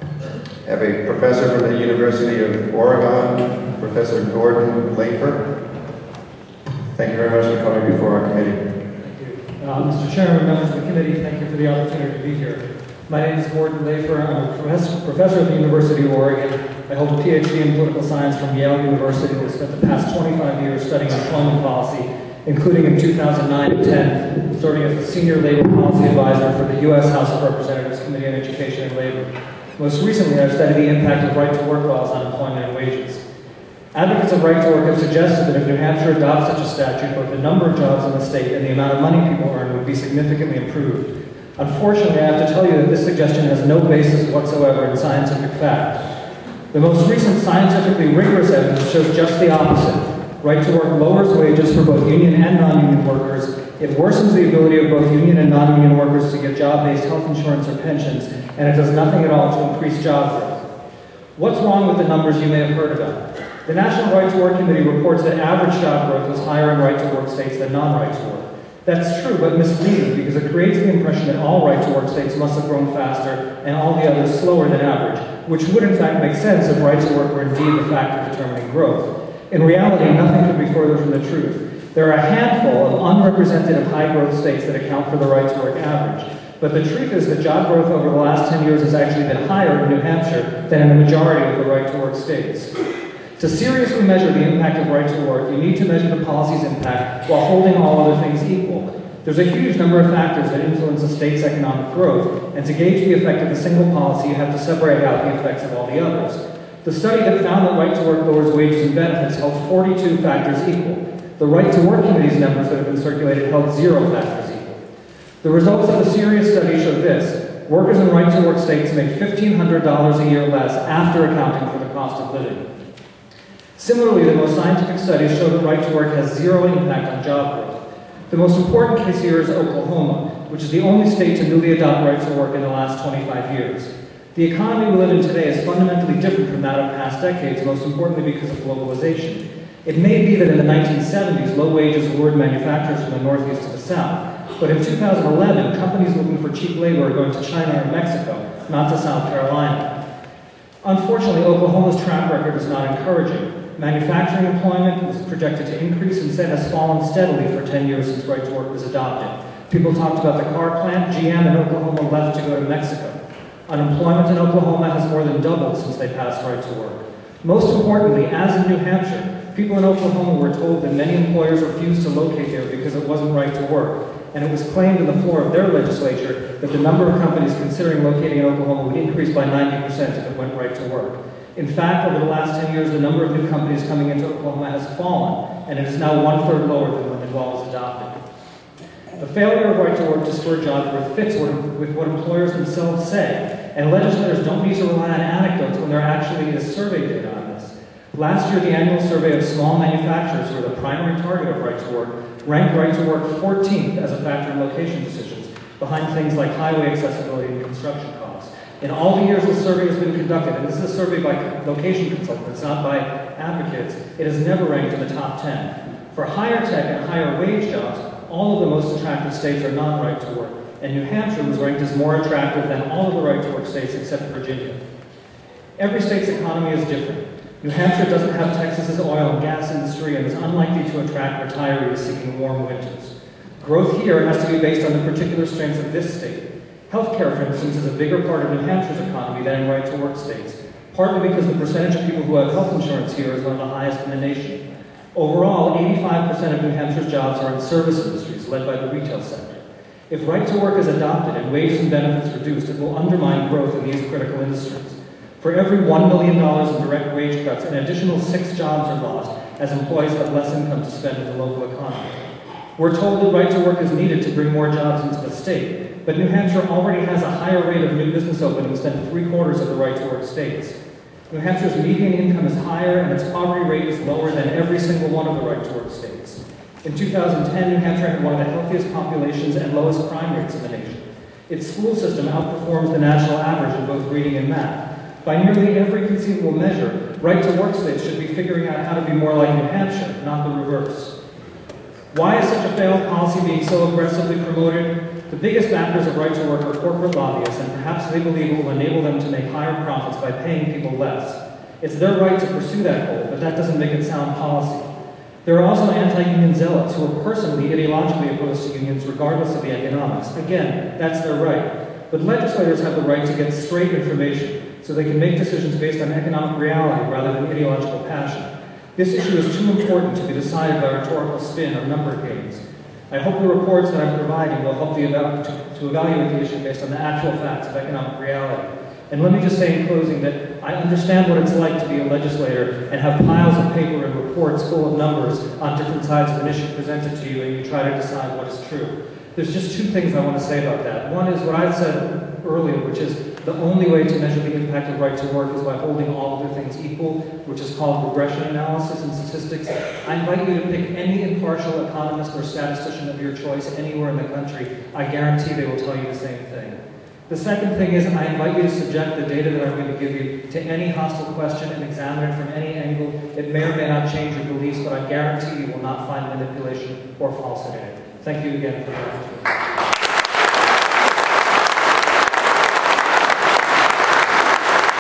I have a professor from the University of Oregon, Professor Gordon Lafer. Thank you very much for coming before our committee. Thank you. Mr. Chairman, members of the committee, thank you for the opportunity to be here. My name is Gordon Lafer. I'm a professor at the University of Oregon. I hold a PhD in political science from Yale University and have spent the past 25 years studying employment policy, including in 2009 and 10, serving as the Senior Labor Policy Advisor for the U.S. House of Representatives Committee on Education and Labor. Most recently, I've studied the impact of right-to-work laws on employment and wages. Advocates of right-to-work have suggested that if New Hampshire adopts such a statute, both the number of jobs in the state and the amount of money people earn would be significantly improved. Unfortunately, I have to tell you that this suggestion has no basis whatsoever in scientific fact. The most recent scientifically rigorous evidence shows just the opposite. Right-to-work lowers wages for both union and non-union workers. It worsens the ability of both union and non-union workers to get job-based health insurance or pensions, and it does nothing at all to increase job growth. What's wrong with the numbers you may have heard about? The National Right-to-Work Committee reports that average job growth was higher in right-to-work states than non-right-to-work. That's true, but misleading, because it creates the impression that all right-to-work states must have grown faster and all the others slower than average, which would in fact make sense if right-to-work were indeed the factor determining growth. In reality, nothing could be further from the truth. There are a handful of unrepresentative high-growth states that account for the right-to-work average. But the truth is that job growth over the last 10 years has actually been higher in New Hampshire than in the majority of the right-to-work states. To seriously measure the impact of right-to-work, you need to measure the policy's impact while holding all other things equal. There's a huge number of factors that influence a state's economic growth, and to gauge the effect of a single policy, you have to separate out the effects of all the others. The study that found that right-to-work lowers wages and benefits held 42 factors equal. The Right-to-Work Committee's numbers that have been circulated held 0 factors equal. The results of the serious study show this. Workers in right-to-work states make $1,500 a year less after accounting for the cost of living. Similarly, the most scientific studies show that right-to-work has 0 impact on job growth. The most important case here is Oklahoma, which is the only state to newly adopt right-to-work in the last 25 years. The economy we live in today is fundamentally different from that of past decades, most importantly because of globalization. It may be that in the 1970s, low wages lured manufacturers from the Northeast to the South, but in 2011, companies looking for cheap labor are going to China or Mexico, not to South Carolina. Unfortunately, Oklahoma's track record is not encouraging. Manufacturing employment is projected to increase and has fallen steadily for 10 years since right-to-work was adopted. People talked about the car plant. GM in Oklahoma left to go to Mexico. Unemployment in Oklahoma has more than doubled since they passed right-to-work. Most importantly, as in New Hampshire, people in Oklahoma were told that many employers refused to locate there because it wasn't right to work, and it was claimed on the floor of their legislature that the number of companies considering locating in Oklahoma would increase by 90% if it went right to work. In fact, over the last 10 years, the number of new companies coming into Oklahoma has fallen, and it is now 1/3 lower than when the law was adopted. The failure of right-to-work to spur job growth fits with what employers themselves say, and legislators don't need to rely on anecdotes when there actually is survey data on this. Last year, the annual survey of small manufacturers, who are the primary target of right-to-work, ranked right-to-work 14th as a factor in location decisions, behind things like highway accessibility and construction costs. In all the years this survey has been conducted, and this is a survey by location consultants, not by advocates, it has never ranked in the top 10. For higher tech and higher wage jobs, all of the most attractive states are non-right to work, and New Hampshire was ranked as more attractive than all of the right-to-work states except Virginia. Every state's economy is different. New Hampshire doesn't have Texas's oil and gas industry and is unlikely to attract retirees seeking warm winters. Growth here has to be based on the particular strengths of this state. Healthcare, for instance, is a bigger part of New Hampshire's economy than in right-to-work states, partly because the percentage of people who have health insurance here is one of the highest in the nation. Overall, 85% of New Hampshire's jobs are in service industries, led by the retail sector. If right-to-work is adopted and wages and benefits reduced, it will undermine growth in these critical industries. For every $1 million in direct wage cuts, an additional 6 jobs are lost as employees have less income to spend in the local economy. We're told that right-to-work is needed to bring more jobs into the state, but New Hampshire already has a higher rate of new business openings than 3/4 of the right-to-work states. New Hampshire's median income is higher and its poverty rate is lower than every single one of the right-to-work states. In 2010, New Hampshire had one of the healthiest populations and lowest crime rates in the nation. Its school system outperforms the national average in both reading and math. By nearly every conceivable measure, right-to-work states should be figuring out how to be more like New Hampshire, not the reverse. Why is such a failed policy being so aggressively promoted? The biggest backers of right to work are corporate lobbyists, and perhaps they believe it will enable them to make higher profits by paying people less. It's their right to pursue that goal, but that doesn't make it sound policy. There are also anti-union zealots who are personally ideologically opposed to unions regardless of the economics. Again, that's their right. But legislators have the right to get straight information so they can make decisions based on economic reality rather than ideological passion. This issue is too important to be decided by rhetorical spin or number games. I hope the reports that I'm providing will help to evaluate the issue based on the actual facts of economic reality. And let me just say in closing that I understand what it's like to be a legislator and have piles of paper and reports full of numbers on different sides of an issue presented to you, and you try to decide what is true. There's just two things I want to say about that. One is what I said earlier, which is the only way to measure the impact of right to work is by holding all other things equal, which is called regression analysis and statistics. I invite you to pick any impartial economist or statistician of your choice anywhere in the country. I guarantee they will tell you the same thing. The second thing is I invite you to subject the data that I'm going to give you to any hostile question and examine it from any angle. It may or may not change your beliefs, but I guarantee you will not find manipulation or falsity in it. Thank you again for your attention.